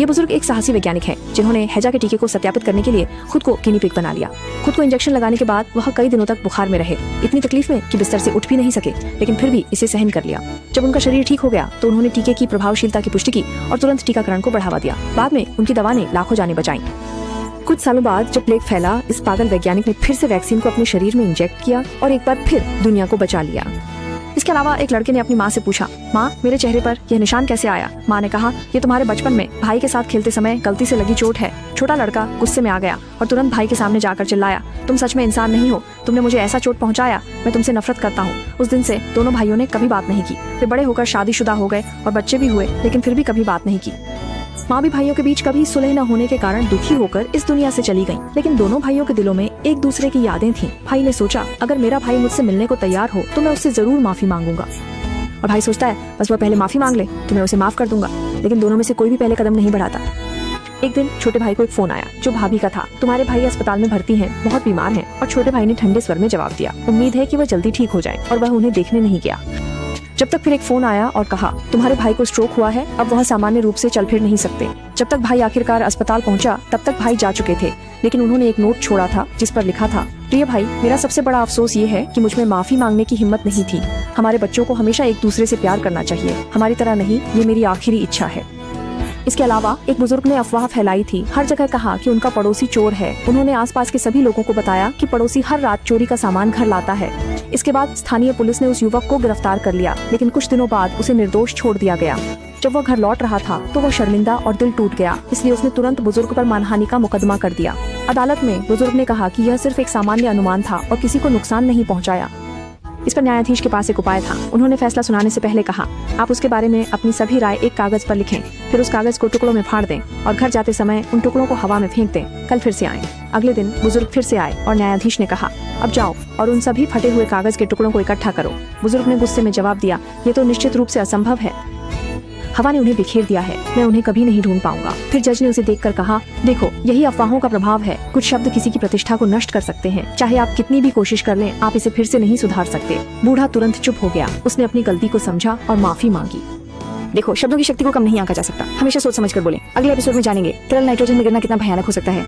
ये बुजुर्ग एक साहसी वैज्ञानिक है जिन्होंने हैजा के टीके को सत्यापित करने के लिए खुद को गिनी पिग बना लिया। खुद को इंजेक्शन लगाने के बाद वह कई दिनों तक बुखार में रहे, इतनी तकलीफ में कि बिस्तर से उठ भी नहीं सके, लेकिन फिर भी इसे सहन कर लिया। जब उनका शरीर ठीक हो गया तो उन्होंने टीके की प्रभावशीलता की पुष्टि की और तुरंत टीकाकरण को बढ़ावा दिया। बाद में उनकी दवा ने लाखों जानें बचाई। कुछ सालों बाद जब प्लेग फैला, इस पागल वैज्ञानिक ने फिर से वैक्सीन को अपने शरीर में इंजेक्ट किया और एक बार फिर दुनिया को बचा लिया। इसके अलावा एक लड़के ने अपनी माँ से पूछा, माँ मेरे चेहरे पर यह निशान कैसे आया? माँ ने कहा, ये तुम्हारे बचपन में भाई के साथ खेलते समय गलती से लगी चोट है। छोटा लड़का गुस्से में आ गया और तुरंत भाई के सामने जाकर चिल्लाया, तुम सच में इंसान नहीं हो, तुमने मुझे ऐसा चोट पहुँचाया, मैं तुमसे नफरत करता हूँ। उस दिन से दोनों भाइयों ने कभी बात नहीं की। वे बड़े होकर शादीशुदा हो गए और बच्चे भी हुए, लेकिन फिर भी कभी बात नहीं की। माँ भी भाइयों के बीच कभी सुलह न होने के कारण दुखी होकर इस दुनिया से चली गईं। लेकिन दोनों भाइयों के दिलों में एक दूसरे की यादें थीं। भाई ने सोचा, अगर मेरा भाई मुझसे मिलने को तैयार हो तो मैं उससे जरूर माफी मांगूंगा। और भाई सोचता है, बस वह पहले माफी मांग ले तो मैं उसे माफ कर दूंगा। लेकिन दोनों में से कोई भी पहले कदम नहीं बढ़ाता। एक दिन छोटे भाई को एक फोन आया जो भाभी का था। तुम्हारे भाई अस्पताल में भर्ती हैं, बहुत बीमार हैं। और छोटे भाई ने ठंडे स्वर में जवाब दिया, उम्मीद है कि वह जल्दी ठीक हो जाए, और वह उन्हें देखने नहीं गया। जब तक फिर एक फोन आया और कहा, तुम्हारे भाई को स्ट्रोक हुआ है, अब वह सामान्य रूप से चल फिर नहीं सकते। जब तक भाई आखिरकार अस्पताल पहुंचा तब तक भाई जा चुके थे, लेकिन उन्होंने एक नोट छोड़ा था जिस पर लिखा था, प्रिय भाई, मेरा सबसे बड़ा अफसोस ये है कि मुझ में माफी मांगने की हिम्मत नहीं थी। हमारे बच्चों को हमेशा एक दूसरे से प्यार करना चाहिए, हमारी तरह नहीं, ये मेरी आखिरी इच्छा है। इसके अलावा एक बुजुर्ग ने अफवाह फैलाई थी, हर जगह कहा कि उनका पड़ोसी चोर है। उन्होंने आसपास के सभी लोगों को बताया कि पड़ोसी हर रात चोरी का सामान घर लाता है। इसके बाद स्थानीय पुलिस ने उस युवक को गिरफ्तार कर लिया, लेकिन कुछ दिनों बाद उसे निर्दोष छोड़ दिया गया। जब वह घर लौट रहा था तो वह शर्मिंदा और दिल टूट गया, इसलिए उसने तुरंत बुजुर्ग पर मानहानि का मुकदमा कर दिया। अदालत में बुजुर्ग ने कहा कि यह सिर्फ एक सामान्य अनुमान था और किसी को नुकसान नहीं पहुंचाया। इस पर न्यायाधीश के पास एक उपाय था। उन्होंने फैसला सुनाने से पहले कहा, आप उसके बारे में अपनी सभी राय एक कागज पर लिखें, फिर उस कागज को टुकड़ों में फाड़ दें और घर जाते समय उन टुकड़ों को हवा में फेंक दें। कल फिर से आएं। अगले दिन बुजुर्ग फिर से आए और न्यायाधीश ने कहा, अब जाओ और उन सभी फटे हुए कागज के टुकड़ों को इकट्ठा करो। बुजुर्ग ने गुस्से में जवाब दिया, ये तो निश्चित रूप से असंभव है। हवा ने उन्हें बिखेर दिया है, मैं उन्हें कभी नहीं ढूंढ पाऊंगा। फिर जज ने उसे देखकर कहा, देखो यही अफवाहों का प्रभाव है। कुछ शब्द किसी की प्रतिष्ठा को नष्ट कर सकते हैं। चाहे आप कितनी भी कोशिश कर लें, आप इसे फिर से नहीं सुधार सकते। बूढ़ा तुरंत चुप हो गया। उसने अपनी गलती को समझा और माफी मांगी। देखो, शब्दों की शक्ति को कम नहीं आंका जा सकता, हमेशा सोच समझ कर बोलें। अगले एपिसोड में जानेंगे तरल नाइट्रोजन में गिरना कितना भयानक हो सकता है।